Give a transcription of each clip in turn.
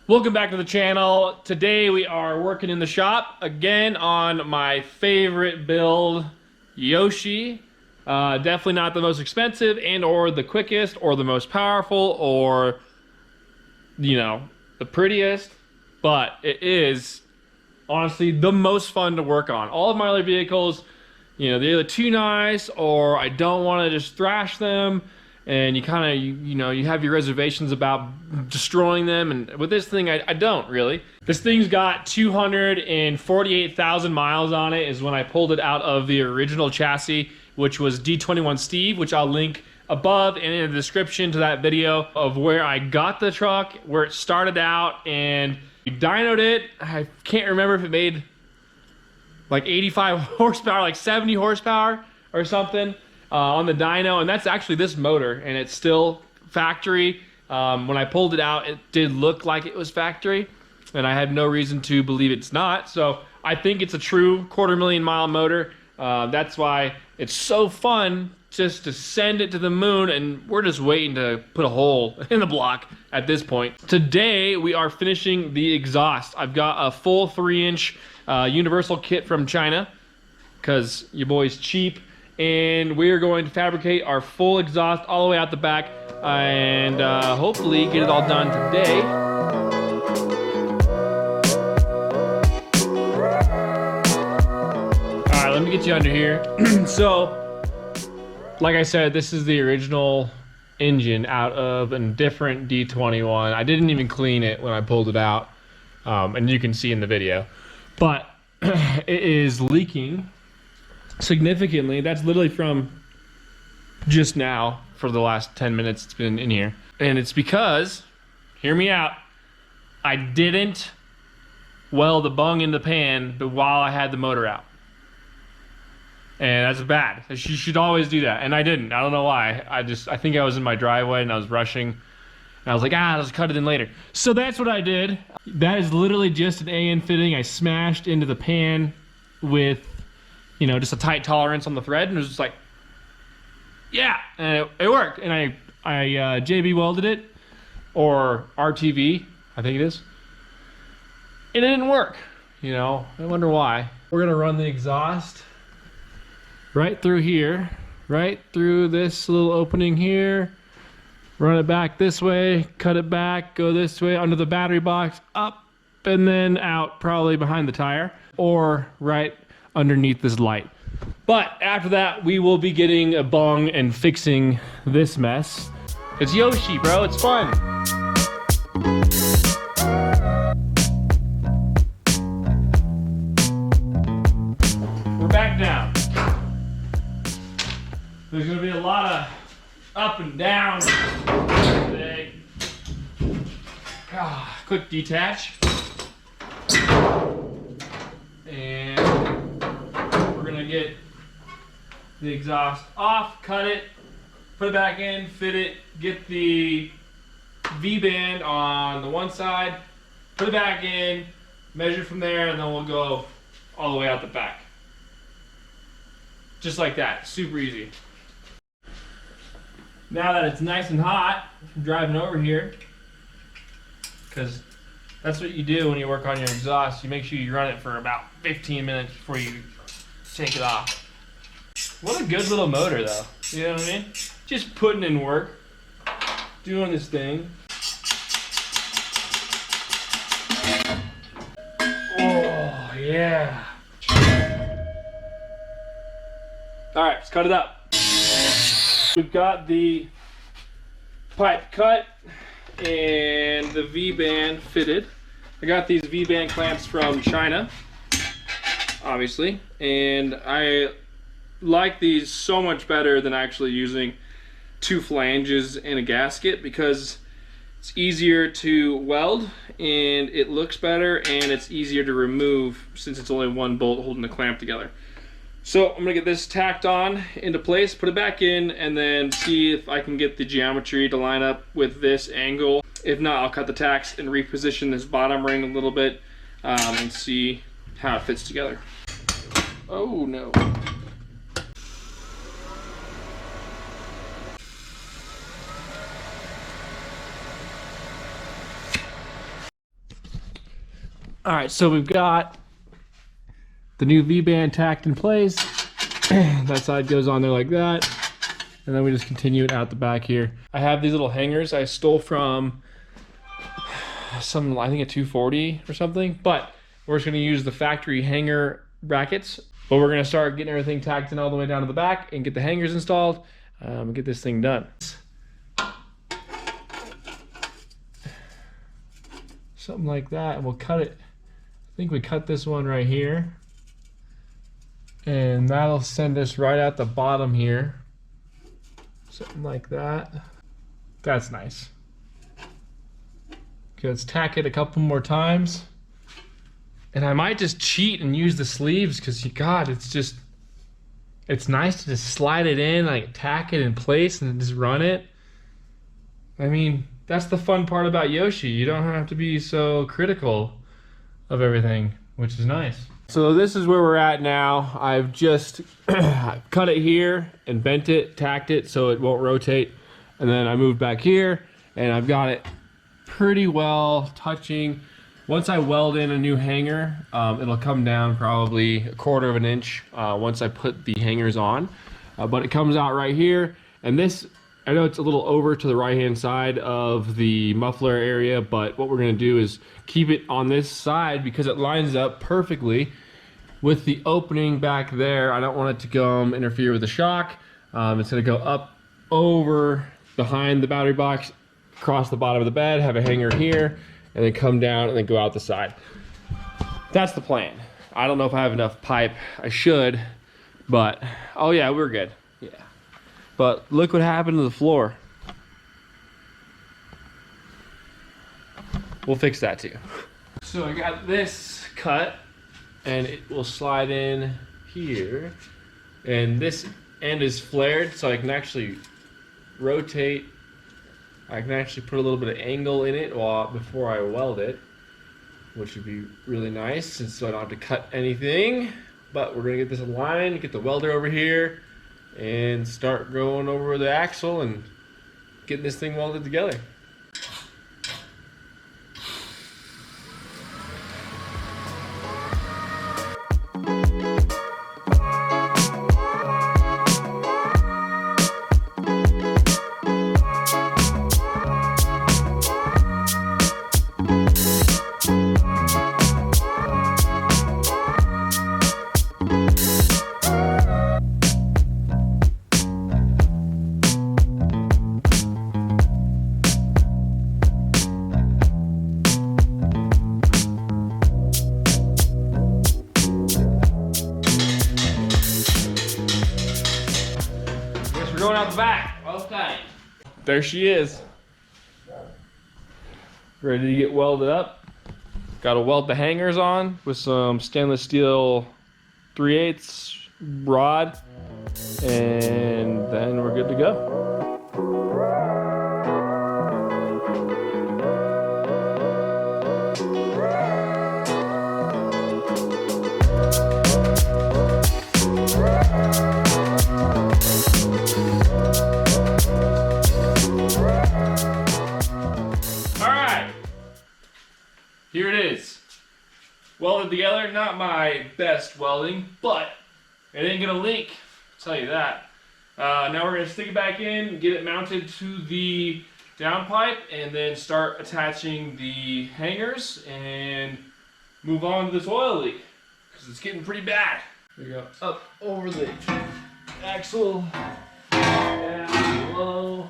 Welcome back to the channel. Today we are working in the shop again on my favorite build, Yoshi. Definitely not the most expensive and or the quickest or the most powerful or, you know, the prettiest, but it is honestly the most fun to work on. All of my other vehicles, you know, they're either too nice or I don't want to just thrash them, and you kind of, you know, you have your reservations about destroying them, and with this thing, I don't really. This thing's got 248,000 miles on it is when I pulled it out of the original chassis, which was D21 Steve, which I'll link above and in the description to that video of where I got the truck, where it started out, and we dynoed it. I can't remember if it made like 85 horsepower, like 70 horsepower or something on the dyno, and that's actually this motor, and it's still factory. When I pulled it out, it did look like it was factory, and I had no reason to believe it's not, so I think it's a true 250,000-mile motor. That's why it's so fun just to send it to the moon, and we're just waiting to put a hole in the block at this point. Today, we are finishing the exhaust. I've got a full 3-inch universal kit from China, because your boy's cheap, and we're going to fabricate our full exhaust all the way out the back, and hopefully get it all done today. All right, let me get you under here. So, like I said, this is the original engine out of a different D21. I didn't even clean it when I pulled it out, and you can see in the video. But it is leaking significantly. That's literally from just now for the last 10 minutes it's been in here. And it's because, hear me out, I didn't weld the bung in the pan while I had the motor out. And that's bad. You should always do that. And I didn't. I don't know why. I think I was in my driveway and I was rushing. And I was like, I'll just cut it in later. So that's what I did. That is literally just an AN fitting I smashed into the pan with, you know, just a tight tolerance on the thread. And it was just like, yeah, and it worked. And I JB welded it, or RTV, I think it is. And it didn't work. You know, I wonder why. We're gonna run the exhaust right through here, right through this little opening here, run it back this way, cut it back, go this way under the battery box, up and then out, probably behind the tire, or right underneath this light. But after that, we will be getting a bung and fixing this mess. It's Yoshi, bro, it's fun. We're back down. There's gonna be a lot of up and down today. Quick detach. And we're gonna get the exhaust off, cut it, put it back in, fit it, get the V-band on the one side, put it back in, measure from there, and then we'll go all the way out the back. Just like that, super easy. Now that it's nice and hot, I'm driving over here, because that's what you do when you work on your exhaust. You make sure you run it for about 15 minutes before you take it off. What a good little motor though, you know what I mean? Just putting in work, doing this thing. Oh yeah. All right, let's cut it up. We've got the pipe cut and the V-band fitted. I got these V-band clamps from China, obviously, and I like these so much better than actually using 2 flanges and a gasket, because it's easier to weld and it looks better, and it's easier to remove since it's only 1 bolt holding the clamp together. So I'm gonna get this tacked on into place, put it back in, and then see if I can get the geometry to line up with this angle. If not, I'll cut the tacks and reposition this bottom ring a little bit and see how it fits together. Oh no. All right, so we've got the new V-band tacked in place. That side goes on there like that. And then we just continue it out the back here. I have these little hangers I stole from some, I think a 240 or something, but we're just gonna use the factory hanger brackets. But we're gonna start getting everything tacked in all the way down to the back and get the hangers installed and get this thing done. Something like that, and we'll cut it. I think we cut this one right here. And that'll send us right out the bottom here. Something like that. That's nice. Okay, let's tack it a couple more times. And I might just cheat and use the sleeves because, God, it's nice to just slide it in, like tack it in place and just run it. I mean, that's the fun part about Yoshi. You don't have to be so critical of everything, which is nice. So this is where we're at now. I've just cut it here and bent it, tacked it so it won't rotate. And then I moved back here and I've got it pretty well touching. Once I weld in a new hanger, it'll come down probably 1/4 of an inch once I put the hangers on. But it comes out right here. And this, I know it's a little over to the right-hand side of the muffler area, but what we're gonna do is keep it on this side because it lines up perfectly with the opening back there. I don't want it to go interfere with the shock. It's gonna go up over behind the battery box, across the bottom of the bed, have a hanger here, and then come down and then go out the side. That's the plan. I don't know if I have enough pipe. I should, but, oh yeah, we're good. Yeah. But look what happened to the floor. We'll fix that too. So I got this cut and it will slide in here. And this end is flared so I can actually rotate. I can actually put a little bit of angle in it before I weld it, which would be really nice since so I don't have to cut anything. But we're gonna get this aligned, get the welder over here, and start going over the axle and getting this thing welded together. Going out the back. Okay. There she is. Ready to get welded up. Got to weld the hangers on with some stainless steel 3/8 rod, and then we're good to go. Here it is, welded together. Not my best welding, but it ain't gonna leak, I'll tell you that. Now we're gonna stick it back in, get it mounted to the downpipe, and then start attaching the hangers and move on to this oil leak, because it's getting pretty bad. We go up over the axle, down low.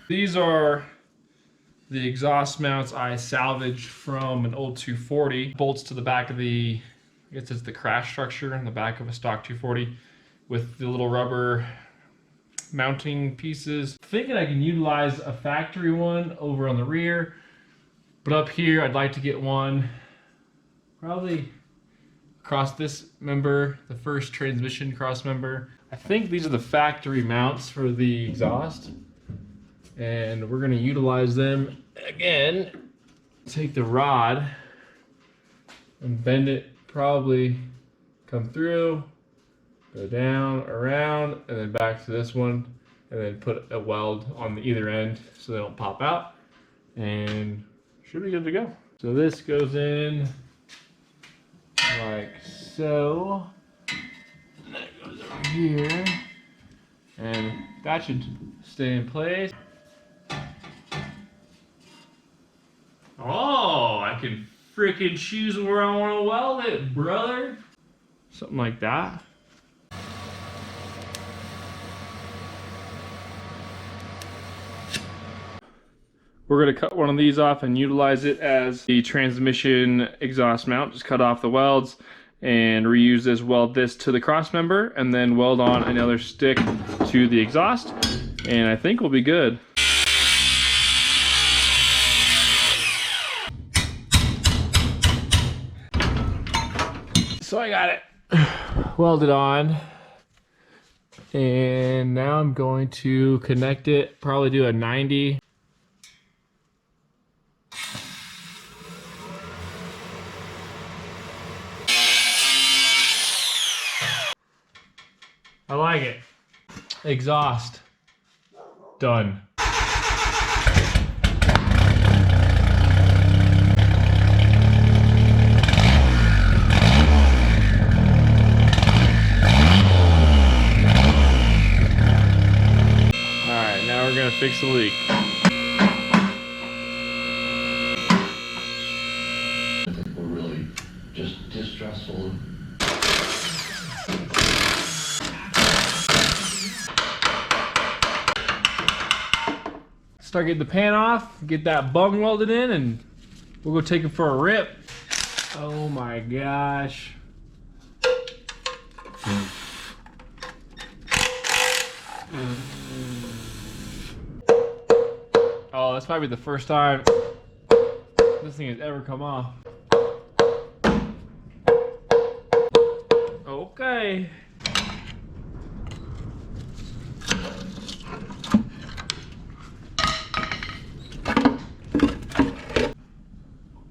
These are the exhaust mounts I salvaged from an old 240. Bolts to the back of the, I guess it's the crash structure in the back of a stock 240 with the little rubber mounting pieces. Thinking I can utilize a factory one over on the rear, but up here I'd like to get one probably across this member, the first transmission cross member. I think these are the factory mounts for the exhaust. And we're gonna utilize them again. Take the rod and bend it, probably come through, Go down, around, and then back to this one, and then put a weld on the either end so they don't pop out, and should be good to go. So this goes in like so, and that goes over here, and that should stay in place. Oh, I can freaking choose where I want to weld it, brother. Something like that. We're going to cut one of these off and utilize it as the transmission exhaust mount. Just cut off the welds and reuse this, weld this to the cross member, and then weld on another stick to the exhaust, and I think we'll be good. So I got it welded on, and now I'm going to connect it, probably do a 90. I like it. Exhaust. Done. Alright, now we're gonna fix the leak. We're really just distrustful. Start getting the pan off, get that bung welded in, and we'll go take it for a rip. Oh my gosh. Oh, that's probably the first time this thing has ever come off. Okay.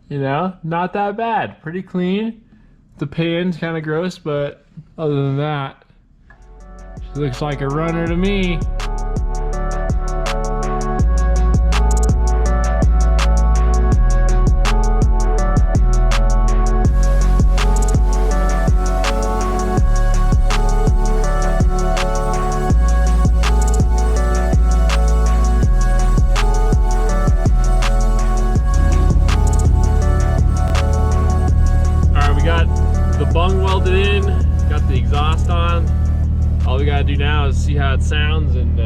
You know, not that bad. Pretty clean. The pan's kind of gross, but other than that, she looks like a runner to me. Bung welded in, got the exhaust on. All we gotta do now is see how it sounds and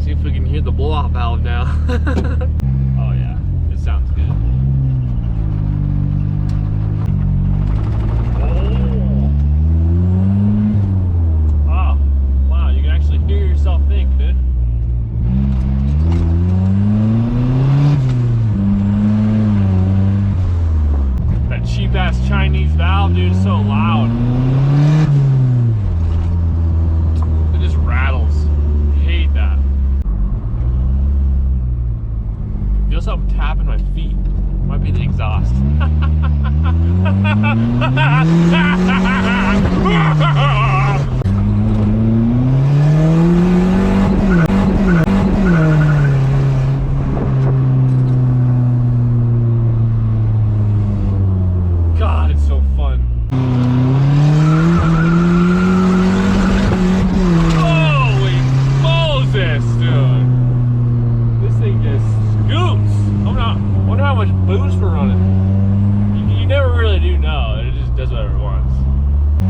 see if we can hear the blow-off valve now. Oh yeah, it sounds good. Oh, wow, you can actually hear yourself think, dude. Cheap ass Chinese valve, dude, is so loud. It just rattles. Hate that. Feel something tapping my feet. Might be the exhaust.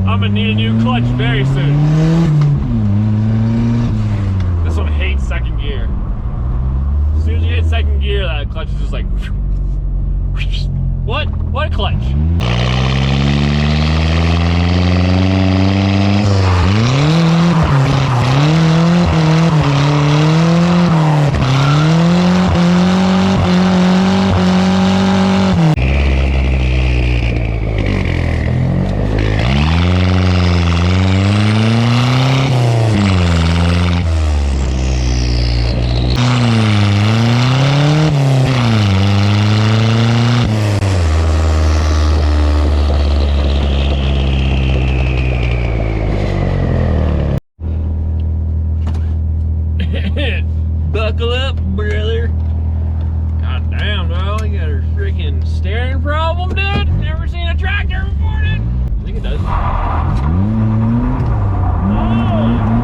I'm gonna need a new clutch very soon. This one hates second gear. As soon as you hit second gear, that clutch is just like, what? What clutch? brother. God damn, bro. You got a freaking steering problem, dude? Never seen a tractor before, dude? I think it does. Oh!